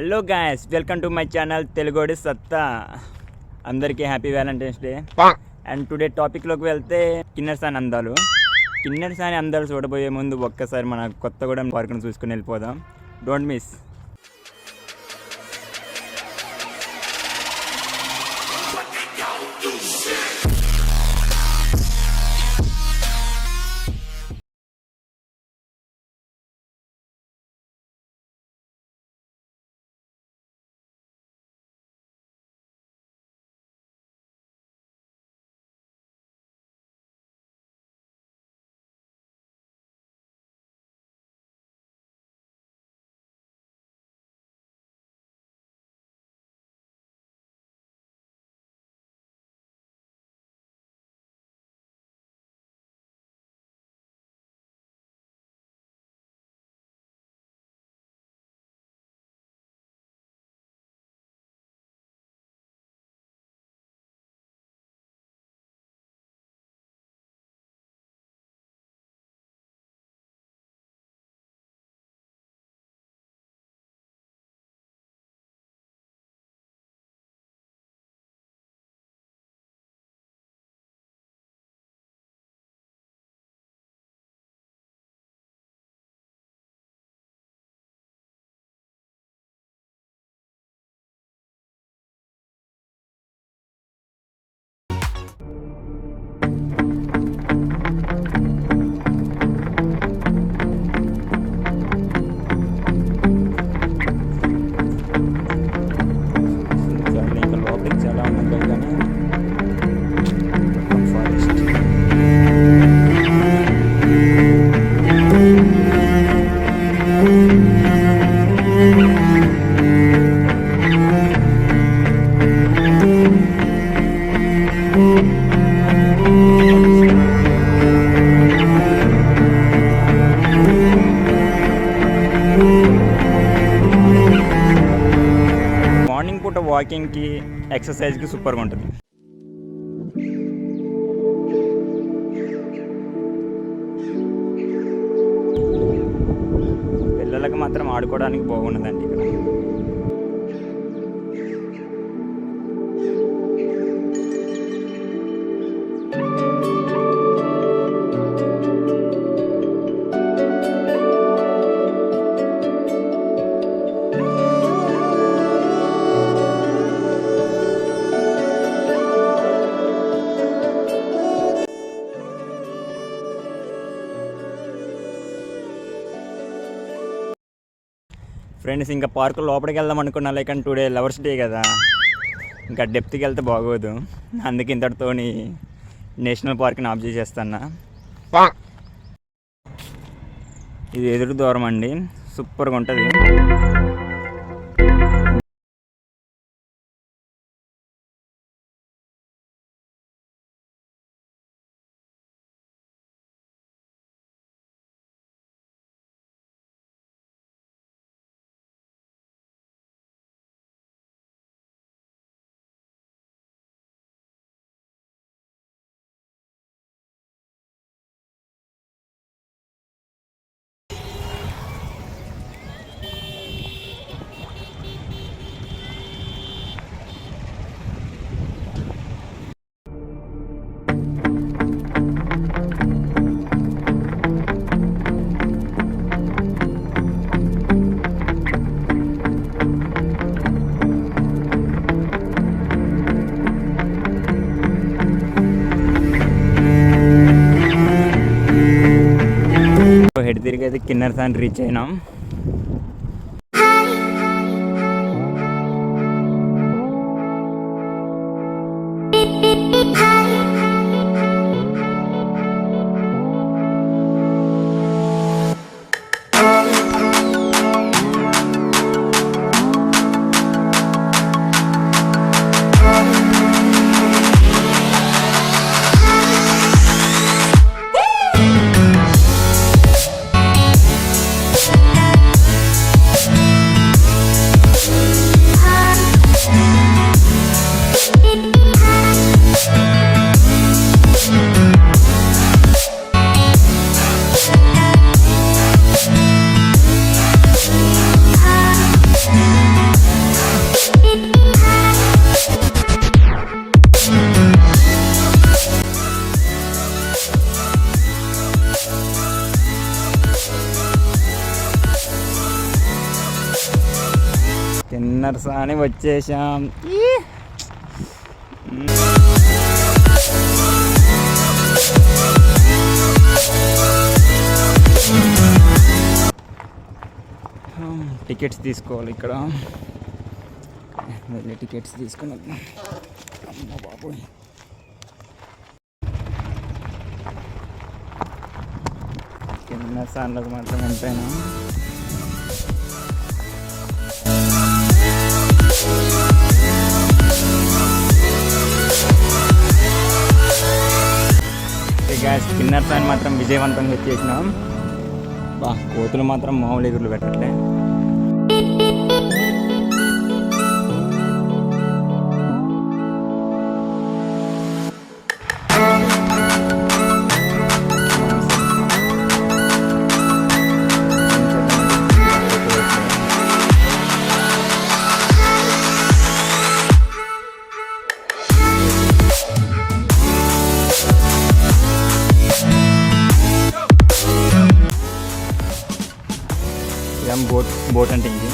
Hello guys, welcome to my channel తెలుగోడి సత్తా. అందరికీ happy Valentine's day. And today టాపిక్లోకి వెళ్తే కిన్నెరసాని అందాలు. కిన్నెరసాని అందాలు చూడబోయే ముందు ఒక్కసారి మన కొత్తగూడెం పార్క్ను చూసుకుని వెళ్ళిపోదాం. Don't miss. మార్నింగ్ పూట వాకింగ్కి ఎక్సర్సైజ్కి సూపర్గా ఉంటుంది. పిల్లలకు మాత్రం ఆడుకోవడానికి బాగున్నదండి ఇక్కడ. ఫ్రెండ్స్, ఇంకా పార్కు లోపలికి వెళ్దాం అనుకున్నా, లేక టుడే లవర్స్ డే కదా, ఇంకా డెప్త్కి వెళ్తే బాగోదు. అందుకే ఇంతటితో నేషనల్ పార్క్ని ఆఫ్ చేసేస్తాను. ఇది ఎదురు దూరం అండి, సూపర్గా ఉంటుంది. హెడ్ తిరిగి అయితే కిన్నెరసాని రీచ్ అయినాం. కిన్నర్ సాని వచ్చేసాం. టికెట్స్ తీసుకోవాలి ఇక్కడ. వెళ్ళి టికెట్స్ తీసుకుని వద్దాం. అమ్మ బాబోయ్, కింద సార్లకు మాత్రం ఎంతైనా కిన్నర్ సాన్ మాత్రం విజయవంతంగా వచ్చేసినాం. కోతులు మాత్రం మామూలు ఎగురులు పెట్టట్లే. బోట్ అంటే ఇది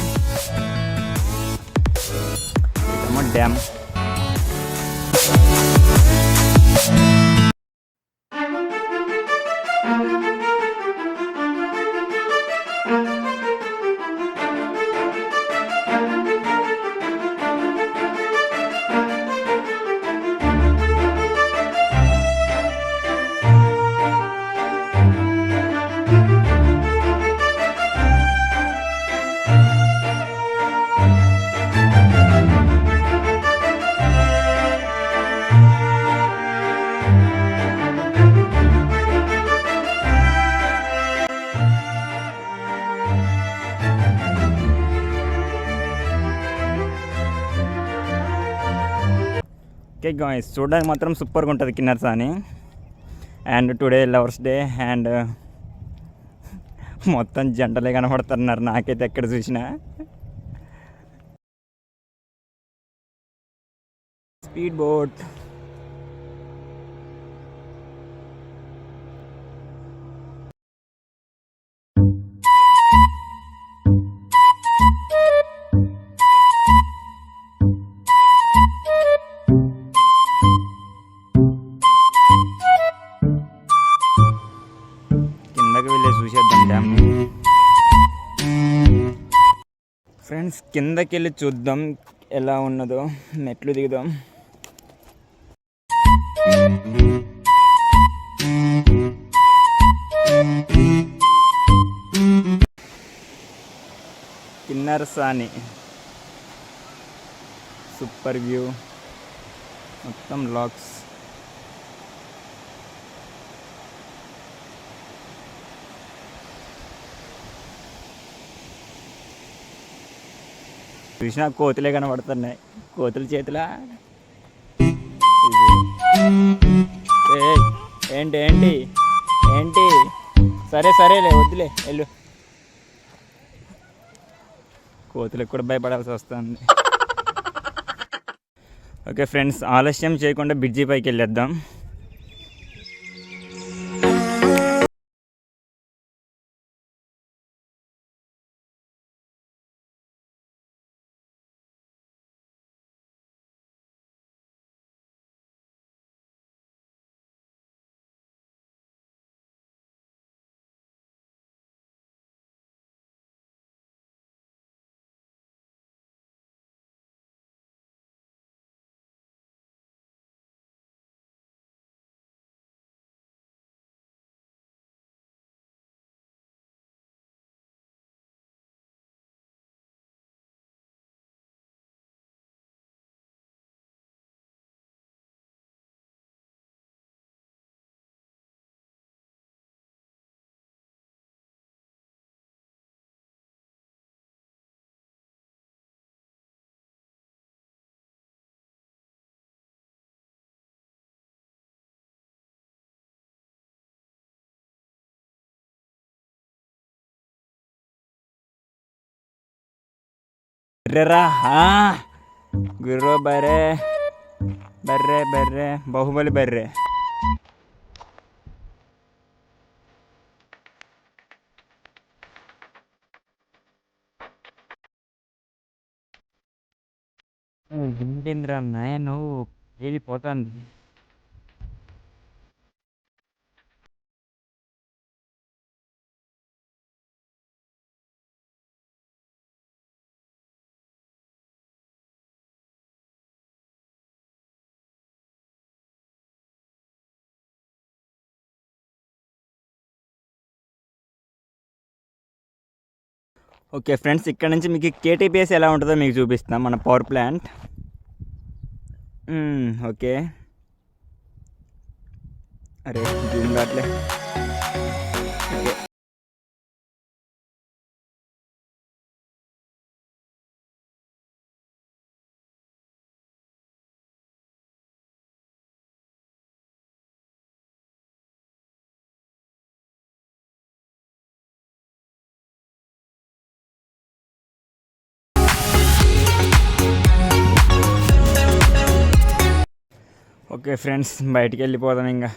ఇదేమో డ్యామ్. ఓకే గాయ్స్, చూడడానికి మాత్రం సూపర్గా ఉంటుంది కిన్నర్ సాని. And today lovers day. And మొత్తం జంటలే కనపడుతున్నారు నాకైతే ఎక్కడ చూసినా. Speed boat. ఫ్రెండ్స్, కిందకి వెళ్ళి చూద్దాం ఎలా ఉన్నదో. మెట్లు దిగుదాం. కిన్నర్ సాని సూపర్ వ్యూ, మొత్తం లాక్స్. చూసినా కోతులే కనబడుతున్నాయి. కోతుల చేతిలా ఏంటి ఏంటి ఏంటి? సరేలే, వద్దులే, వెళ్ళు. కోతులకు కూడా భయపడాల్సి వస్తుంది. ఓకే ఫ్రెండ్స్, ఆలస్యం చేయకుండా బ్రిడ్జి పైకి వెళ్ళేద్దాం. బర్రెరా, గుర్రో బర్రె, బాహుబలి బర్రె. ఏంటేంద్రా నాయను వెళ్ళిపోతాను. ఓకే ఫ్రెండ్స్, ఇక్కడ నుంచి మీకు కేటీపీఎస్ ఎలా ఉంటుందో మీకు చూపిస్తాం, మన పవర్ ప్లాంట్. ఓకే. అరే జూమ్ రాట్లే. ఓకే. ఓకే ఫ్రెండ్స్, బయటికి వెళ్ళిపోదాం. ఇంకా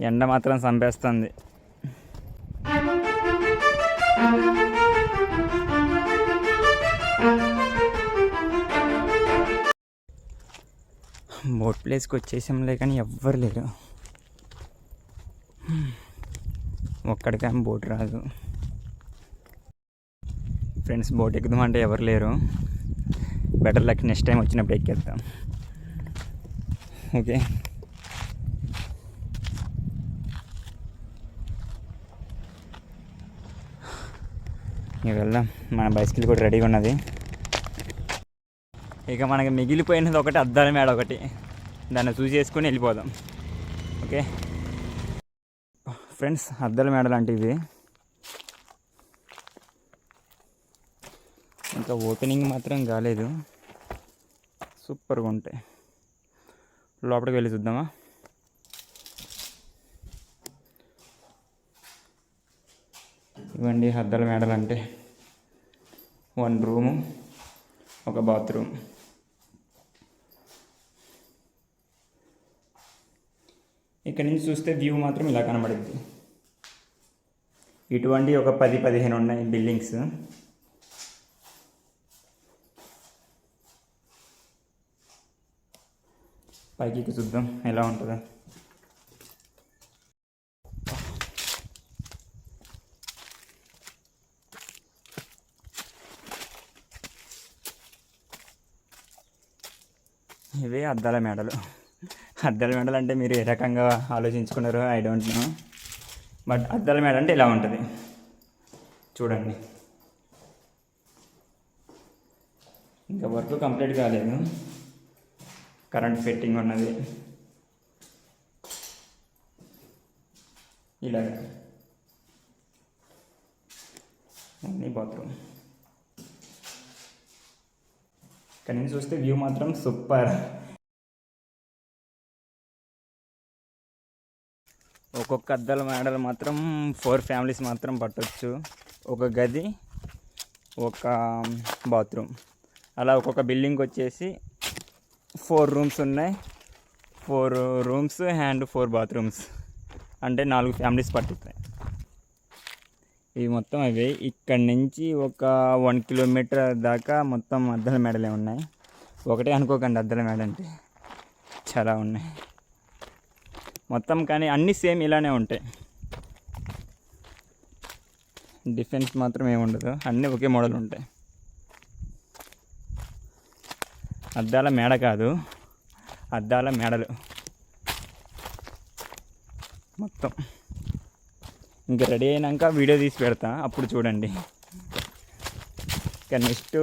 ఎండ మాత్రం చంపేస్తుంది. బోట్ ప్లేస్కి వచ్చేసాంలే, కానీ ఎవ్వరు లేరు. ఒక్కడికేమో బోట్ రాదు. ఫ్రెండ్స్, బోట్ ఎక్కుదామంటే ఎవరు లేరు. బెటర్ లక్, నెక్స్ట్ టైం వచ్చినప్పుడు ఎక్కేద్దాం. ఓకే. ఇక వెళ్దాం. మన బైసికల్ కూడా రెడీగా ఉన్నది. ఇక మనకి మిగిలిపోయినది ఒకటి, అద్దాల మేడ ఒకటి. దాన్ని చూసి చేసుకుని వెళ్ళిపోదాం. ఓకే ఫ్రెండ్స్, అద్దాల మేడ లాంటివి. ఇంకా ఓపెనింగ్ మాత్రం కాలేదు. సూపర్గా ఉంటాయి. లోపలికి వెళ్ళి చూద్దామా? ఇవ్వండి అద్దాల మేడలు అంటే. 1 రూము, 1 బాత్రూమ్. ఇక్కడ నుంచి చూస్తే వ్యూ మాత్రం ఇలా కనబడుద్ది. ఇటువంటి ఒక 10-15 ఉన్నాయి బిల్డింగ్స్. పైకి చూద్దాం ఎలా ఉంటుందో. ఇవే అద్దాల మేడలు. అద్దాల మేడలు అంటే మీరు ఏ రకంగా ఆలోచించుకున్నారో ఐ డోంట్ నో, బట్ అద్దాల మేడ అంటే ఇలా ఉంటుంది. చూడండి, ఇంకా వర్క్ కంప్లీట్ కాలేదు. కరెంట్ ఫిట్టింగ్ ఉన్నది. ఇలాగ అన్నీ బాత్రూమ్. ఇక్కడ నుంచి చూస్తే వ్యూ మాత్రం సూపర్. ఒక్కొక్క అద్దాల మేడలు మాత్రం 4 ఫ్యామిలీస్ మాత్రం పట్టవచ్చు. ఒక గది, ఒక బాత్రూమ్, అలా ఒక్కొక్క బిల్డింగ్ వచ్చేసి 4 రూమ్స్ ఉన్నాయి. 4 రూమ్స్ అండ్ 4 బాత్రూమ్స్ అంటే 4 ఫ్యామిలీస్ పట్టుతాయి. ఇవి మొత్తం అవే. ఇక్కడి నుంచి ఒక 1 కిలోమీటర్ దాకా మొత్తం అద్దాల మేడలే ఉన్నాయి. ఒకటే అనుకోకండి, అద్దాల మేడ అంటే చాలా ఉన్నాయి మొత్తం. కానీ అన్నీ సేమ్ ఇలానే ఉంటాయి. డిఫరెన్స్ మాత్రం ఏముండదు, అన్నీ ఒకే మోడల్ ఉంటాయి. అద్దాల మేడ కాదు, అద్దాల మేడలు మొత్తం. ఇంకా రెడీ అయినాక వీడియో తీసి పెడతా, అప్పుడు చూడండి. ఇక నెక్స్ట్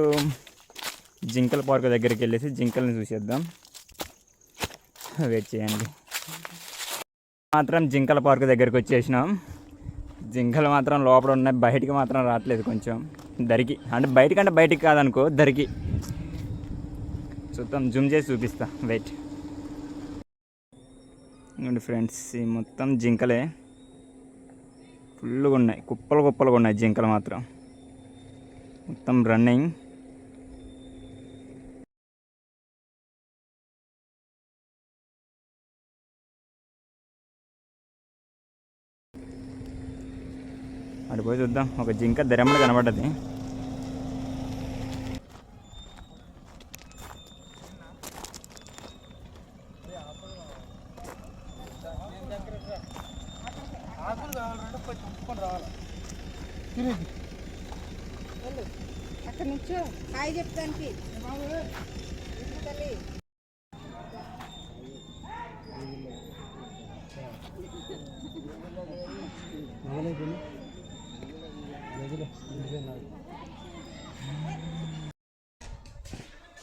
జింకల పార్క్ దగ్గరికి వెళ్ళేసి జింకల్ని చూసేద్దాం. వెయిట్ చేయండి. మాత్రం జింకల పార్క్ దగ్గరికి వచ్చేసినాం. జింకలు మాత్రం లోపల ఉన్నాయి, బయటికి మాత్రం రావట్లేదు. కొంచెం దరికి, అంటే బయటికంటే బయటికి కాదనుకో, దరికి. చూద్దాం, జూమ్ చేసి చూపిస్తా. వెయిట్. ఇంకోండి ఫ్రెండ్స్, ఈ మొత్తం జింకలే. ఫుల్గా ఉన్నాయి, కుప్పలుగా ఉన్నాయి జింకలు మాత్రం. మొత్తం రన్నింగ్. అడిపోయి చూద్దాం. ఒక జింక దెరమ్మడి కనబడ్డది. అక్కడ నుంచో హాయ్ చెప్తానికి తల్లి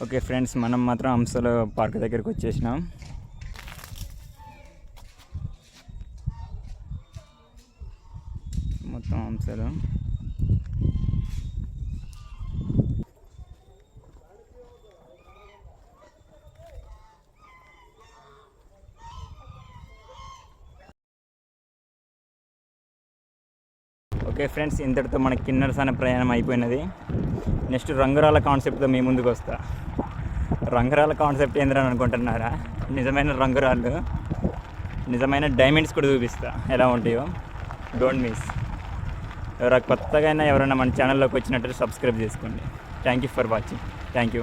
ఓకే ఫ్రెండ్స్, మనం మాత్రం హంసల పార్క్ దగ్గరికి వచ్చేసినాం. మొత్తం హంసలు. ఓకే ఫ్రెండ్స్, ఇంతటితో మన కిన్నెరసాని ప్రయాణం అయిపోయినది. నెక్స్ట్ రంగురాల కాన్సెప్ట్తో మీ ముందుకు వస్తా. రంగురాల కాన్సెప్ట్ ఏంద్రని అనుకుంటున్నారా? నిజమైన రంగురాళ్ళు, నిజమైన డైమండ్స్ కూడా చూపిస్తా ఎలా ఉంటాయో. Don't miss. కొత్తగా ఎవరైనా మన ఛానల్లోకి వచ్చినట్టు సబ్స్క్రైబ్ చేసుకోండి. Thank you for watching. Thank you.